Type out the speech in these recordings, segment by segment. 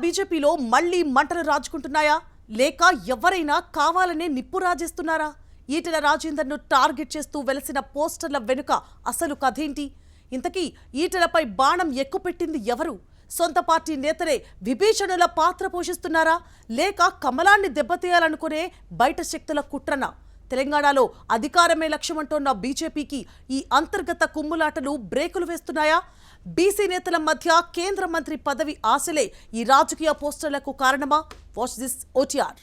బీజేపీలో మళ్లీ మంటలు రాజుకుంటున్నాయా లేక ఎవరైనా కావాలనే నిప్పు రాజేస్తున్నారా? ఈటెల రాజేందర్ను టార్గెట్ చేస్తూ వెలసిన పోస్టర్ల వెనుక అసలు కథేంటి? ఇంతకీ ఈటెలపై బాణం ఎక్కుపెట్టింది ఎవరు? సొంత పార్టీ నేతలే విభీషణుల పాత్ర పోషిస్తున్నారా లేక కమలాన్ని దెబ్బతీయాలనుకునే బయట శక్తుల కుట్రనా? తెలంగాణలో అధికారమే లక్ష్యమంటోన్న బీజేపీకి ఈ అంతర్గత కుమ్ములాటలు బ్రేకులు వేస్తున్నాయా? బీసీ నేతల మధ్య కేంద్ర మంత్రి పదవి ఆశలే ఈ రాజకీయ పోస్టర్లకు కారణమా? Watch this OTR.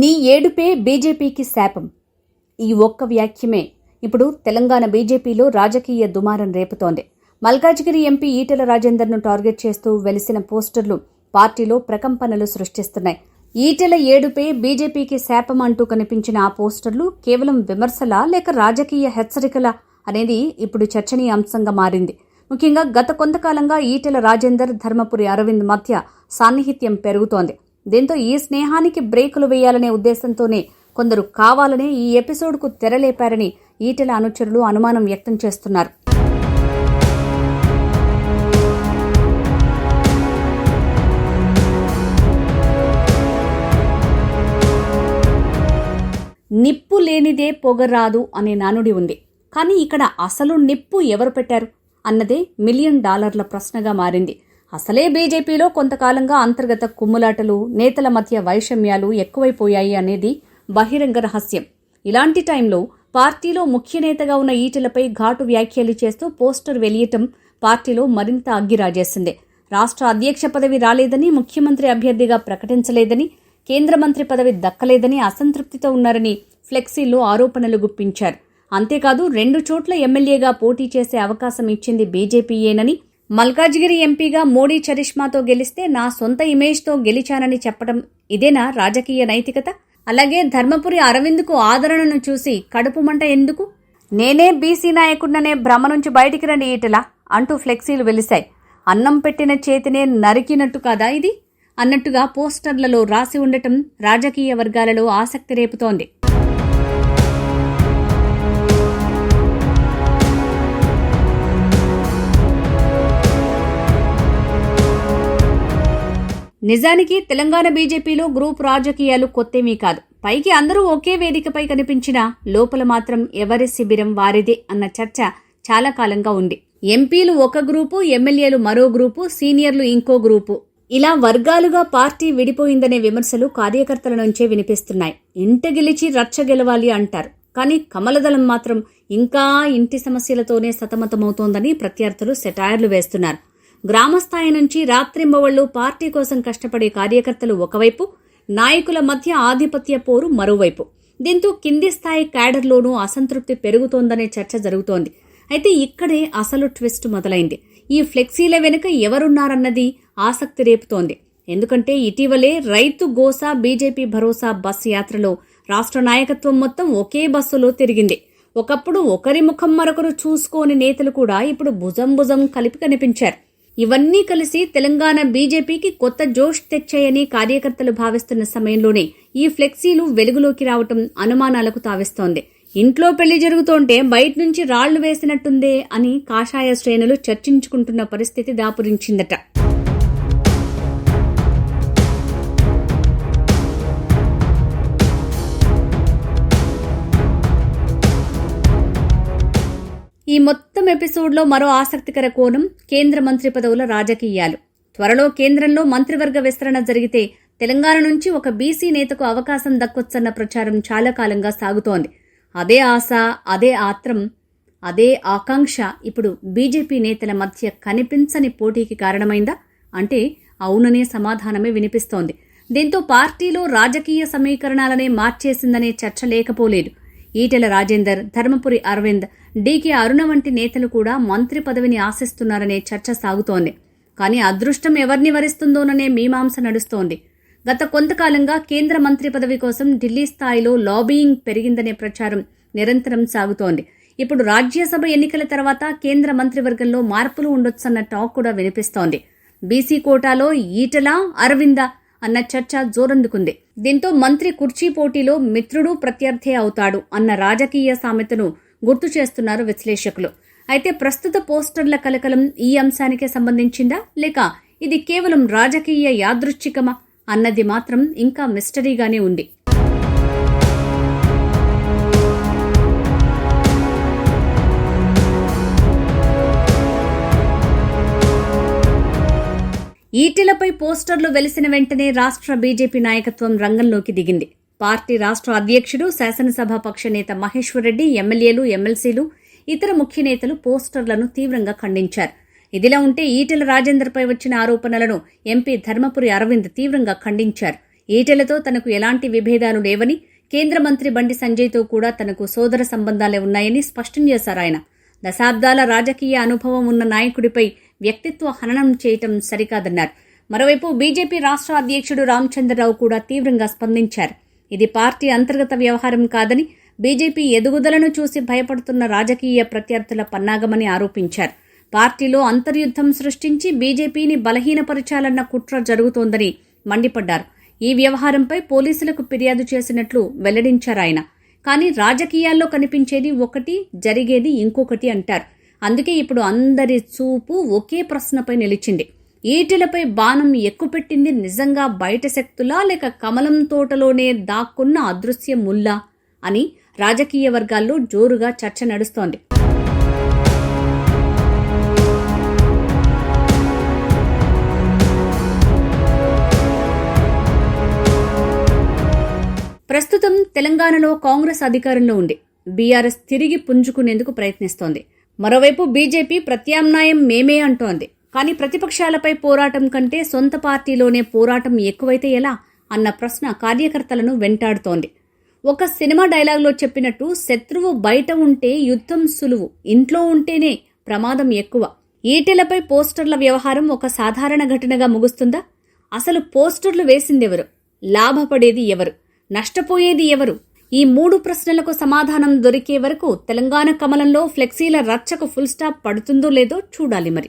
నీ ఏడుపే బీజేపీకి శాపం. ఈ ఒక్క వ్యాఖ్యమే ఇప్పుడు తెలంగాణ బీజేపీలో రాజకీయ దుమారం రేపుతోంది. మల్కాజిగిరి ఎంపీ ఈటెల రాజేందర్ను టార్గెట్ చేస్తూ వెలిసిన పోస్టర్లు పార్టీలో ప్రకంపనలు సృష్టిస్తున్నాయి. ఈటెల ఏడుపే బీజేపీకి శాపం అంటూ కనిపించిన ఆ పోస్టర్లు కేవలం విమర్శలా లేక రాజకీయ హెచ్చరికలా అనేది ఇప్పుడు చర్చనీయాంశంగా మారింది. ముఖ్యంగా గత కొంతకాలంగా ఈటెల రాజేందర్, ధర్మపురి అరవింద్ మధ్య సాన్నిహిత్యం పెరుగుతోంది. దీంతో ఈ స్నేహానికి బ్రేకులు వేయాలనే ఉద్దేశంతోనే కొందరు కావాలనే ఈ ఎపిసోడ్కు తెరలేపారని ఈటెల అనుచరులు అనుమానం వ్యక్తం చేస్తున్నారు. నిప్పు లేనిదే పొగరాదు అనే నానుడి ఉంది. కానీ ఇక్కడ అసలు నిప్పు ఎవరు పెట్టారు అన్నదే $1 మిలియన్ ప్రశ్నగా మారింది. అసలే బీజేపీలో కొంతకాలంగా అంతర్గత కుమ్ములాటలు, నేతల మధ్య వైషమ్యాలు ఎక్కువైపోయాయి అనేది బహిరంగ రహస్యం. ఇలాంటి టైంలో పార్టీలో ముఖ్య నేతగా ఉన్న ఈటెలపై ఘాటు వ్యాఖ్యలు చేస్తూ పోస్టర్ వెలియటం పార్టీలో మరింత అగ్గిరాజేసింది. రాష్ట్ర అధ్యక్ష పదవి రాలేదని, ముఖ్యమంత్రి అభ్యర్థిగా ప్రకటించలేదని, కేంద్ర మంత్రి పదవి దక్కలేదని అసంతృప్తితో ఉన్నారని ఫ్లెక్సీల్లో ఆరోపణలు గుప్పించారు. అంతేకాదు 2 చోట్ల ఎమ్మెల్యేగా పోటీ చేసే అవకాశం ఇచ్చింది బీజేపీయేనని, మల్కాజిగిరి ఎంపీగా మోడీ చరిష్మాతో గెలిస్తే నా సొంత ఇమేజ్తో గెలిచానని చెప్పడం ఇదేనా రాజకీయ నైతికత? అలాగే ధర్మపురి అరవింద్కు ఆదరణను చూసి కడుపు మంట ఎందుకు? నేనే బీసీ నాయకుడిననే భ్రమ నుంచి బయటికి రండి ఈటెల అంటూ ఫ్లెక్సీలు వెలిశాయి. అన్నం పెట్టిన చేతినే నరికినట్టు కాదా ఇది అన్నట్టుగా పోస్టర్లలో రాసి ఉండటం రాజకీయ వర్గాలలో ఆసక్తి రేపుతోంది. నిజానికి తెలంగాణ బీజేపీలో గ్రూప్ రాజకీయాలు కొత్తేమీ కాదు. పైకి అందరూ ఒకే వేదికపై కనిపించినా లోపల మాత్రం ఎవరి శిబిరం వారిదే అన్న చర్చ చాలా కాలంగా ఉంది. ఎంపీలు ఒక గ్రూపు, ఎమ్మెల్యేలు మరో గ్రూపు, సీనియర్లు ఇంకో గ్రూపు, ఇలా వర్గాలుగా పార్టీ విడిపోయిందనే విమర్శలు కార్యకర్తల నుంచే వినిపిస్తున్నాయి. ఇంట గెలిచి రచ్చ గెలవాలి అంటారు. కానీ కమలదళం మాత్రం ఇంకా ఇంటి సమస్యలతోనే సతమతమవుతోందని ప్రత్యర్థులు సెటైర్లు వేస్తున్నారు. గ్రామస్థాయి నుంచి రాత్రింబవళ్లు పార్టీ కోసం కష్టపడే కార్యకర్తలు ఒకవైపు, నాయకుల మధ్య ఆధిపత్య పోరు మరోవైపు. దీంతో కింది స్థాయి క్యాడర్లోనూ అసంతృప్తి పెరుగుతోందనే చర్చ జరుగుతోంది. అయితే ఇక్కడే అసలు ట్విస్ట్ మొదలైంది. ఈ ఫ్లెక్సీల వెనుక ఎవరున్నారన్నది ఆసక్తి రేపుతోంది. ఎందుకంటే ఇటీవలే రైతు గోసా బీజేపీ భరోసా బస్ యాత్రలో రాష్ట్ర నాయకత్వం మొత్తం ఒకే బస్సులో తిరిగింది. ఒకప్పుడు ఒకరి ముఖం మరొకరు చూసుకోని నేతలు కూడా ఇప్పుడు భుజం భుజం కలిపి కనిపించారు. ఇవన్నీ కలిసి తెలంగాణ బీజేపీకి కొత్త జోష్ తెచ్చాయని కార్యకర్తలు భావిస్తున్న సమయంలోనే ఈ ఫ్లెక్సీలు వెలుగులోకి రావటం అనుమానాలకు తావిస్తోంది. ఇంట్లో పెళ్లి జరుగుతోంటే బయట నుంచి రాళ్లు వేసినట్టుందే అని కాషాయ శ్రేణులు చర్చించుకుంటున్న పరిస్థితి దాపురించిందట. ఈ మొత్తం ఎపిసోడ్లో మరో ఆసక్తికర కోణం కేంద్ర మంత్రి పదవుల రాజకీయాలు. త్వరలో కేంద్రంలో మంత్రివర్గ విస్తరణ జరిగితే తెలంగాణ నుంచి ఒక బీసీ నేతకు అవకాశం దక్కొచ్చన్న ప్రచారం చాలా కాలంగా సాగుతోంది. అదే ఆశ, అదే ఆత్రం, అదే ఆకాంక్ష ఇప్పుడు బీజేపీ నేతల మధ్య కనిపించని పోటీకి కారణమైందా అంటే అవుననే సమాధానమే వినిపిస్తోంది. దీంతో పార్టీలో రాజకీయ సమీకరణాలనే మార్చేసిందనే చర్చ లేకపోలేదు. ఈటెల రాజేందర్, ధర్మపురి అరవింద్, డీకే అరుణ వంటి నేతలు కూడా మంత్రి పదవిని ఆశిస్తున్నారనే చర్చ సాగుతోంది. కానీ అదృష్టం ఎవరిని వరిస్తుందోననే మీమాంస నడుస్తోంది. గత కొంతకాలంగా కేంద్ర మంత్రి పదవి కోసం ఢిల్లీ స్థాయిలో లాబీయింగ్ పెరిగిందనే ప్రచారం నిరంతరం సాగుతోంది. ఇప్పుడు రాజ్యసభ ఎన్నికల తర్వాత కేంద్ర మంత్రివర్గంలో మార్పులు ఉండొచ్చన్న టాక్ కూడా వినిపిస్తోంది. బీసీ కోటాలో ఈటెల, అరవింద అన్న చర్చ జోరందుకుంది. దీంతో మంత్రి కుర్చీ పోటీలో మిత్రుడు ప్రత్యర్థి అవుతాడు అన్న రాజకీయ సామెతను గుర్తు చేస్తున్నారు విశ్లేషకులు. అయితే ప్రస్తుత పోస్టర్ల కలకలం ఈ అంశానికే సంబంధించిందా లేక ఇది కేవలం రాజకీయ యాదృచ్ఛికమా అన్నది మాత్రం ఇంకా మిస్టరీగానే ఉంది. ఈటెలపై పోస్టర్లు వెలిసిన వెంటనే రాష్ట్ర బీజేపీ నాయకత్వం రంగంలోకి దిగింది. పార్టీ రాష్ట్ర అధ్యక్షుడు, శాసనసభ పక్ష నేత మహేశ్వర్ రెడ్డి, ఎమ్మెల్యేలు, ఎమ్మెల్సీలు, ఇతర ముఖ్య నేతలు పోస్టర్లను తీవ్రంగా ఖండించారు. ఇదిలా ఉంటే ఈటెల రాజేందర్పై వచ్చిన ఆరోపణలను ఎంపీ ధర్మపురి అరవింద్ తీవ్రంగా ఖండించారు. ఈటెలతో తనకు ఎలాంటి విభేదాలు లేవని, కేంద్ర మంత్రి బండి సంజయ్తో కూడా తనకు సోదర సంబంధాలే ఉన్నాయని స్పష్టం చేశారు ఆయన. దశాబ్దాల రాజకీయ అనుభవం ఉన్న నాయకుడిపై వ్యక్తిత్వ హననం చేయటం సరికాదన్నారు. మరోవైపు బీజేపీ రాష్ట్ర అధ్యక్షుడు రామచంద్రరావు కూడా తీవ్రంగా స్పందించారు. ఇది పార్టీ అంతర్గత వ్యవహారం కాదని, బీజేపీ ఎదుగుదలను చూసి భయపడుతున్న రాజకీయ ప్రత్యర్థుల పన్నాగమని ఆరోపించారు. పార్టీలో అంతర్యుద్ధం సృష్టించి బీజేపీని బలహీనపరచాలన్న కుట్ర జరుగుతోందని మండిపడ్డారు. ఈ వ్యవహారంపై పోలీసులకు ఫిర్యాదు చేసినట్లు వెల్లడించారు ఆయన. కానీ రాజకీయాల్లో కనిపించేది ఒకటి, జరిగేది ఇంకొకటి అంటారు. అందుకే ఇప్పుడు అందరి చూపు ఒకే ప్రశ్నపై నిలిచింది. ఈటెలపై బాణం ఎక్కుపెట్టింది నిజంగా బయట శక్తులా లేక కమలం తోటలోనే దాక్కున్న అదృశ్య ముల్లా అని రాజకీయ వర్గాల్లో జోరుగా చర్చ నడుస్తోంది. ప్రస్తుతం తెలంగాణలో కాంగ్రెస్ అధికారంలో ఉంది. బీఆర్ఎస్ తిరిగి పుంజుకునేందుకు ప్రయత్నిస్తోంది. మరోవైపు బీజేపీ ప్రత్యామ్నాయం మేమే అంటోంది. కానీ ప్రతిపక్షాలపై పోరాటం కంటే సొంత పార్టీలోనే పోరాటం ఎక్కువైతే ఎలా అన్న ప్రశ్న కార్యకర్తలను వెంటాడుతోంది. ఒక సినిమా డైలాగ్లో చెప్పినట్టు శత్రువు బయట ఉంటే యుద్ధం సులువు, ఇంట్లో ఉంటేనే ప్రమాదం ఎక్కువ. ఈటెలపై పోస్టర్ల వ్యవహారం ఒక సాధారణ ఘటనగా ముగుస్తుందా? అసలు పోస్టర్లు వేసిందెవరు? లాభపడేది ఎవరు? నష్టపోయేది ఎవరు? ఈ 3 ప్రశ్నలకు సమాధానం దొరికే వరకు తెలంగాణ కమలంలో ఫ్లెక్సీల రచ్చకు ఫుల్ స్టాప్ పడుతుందో లేదో చూడాలి మరి.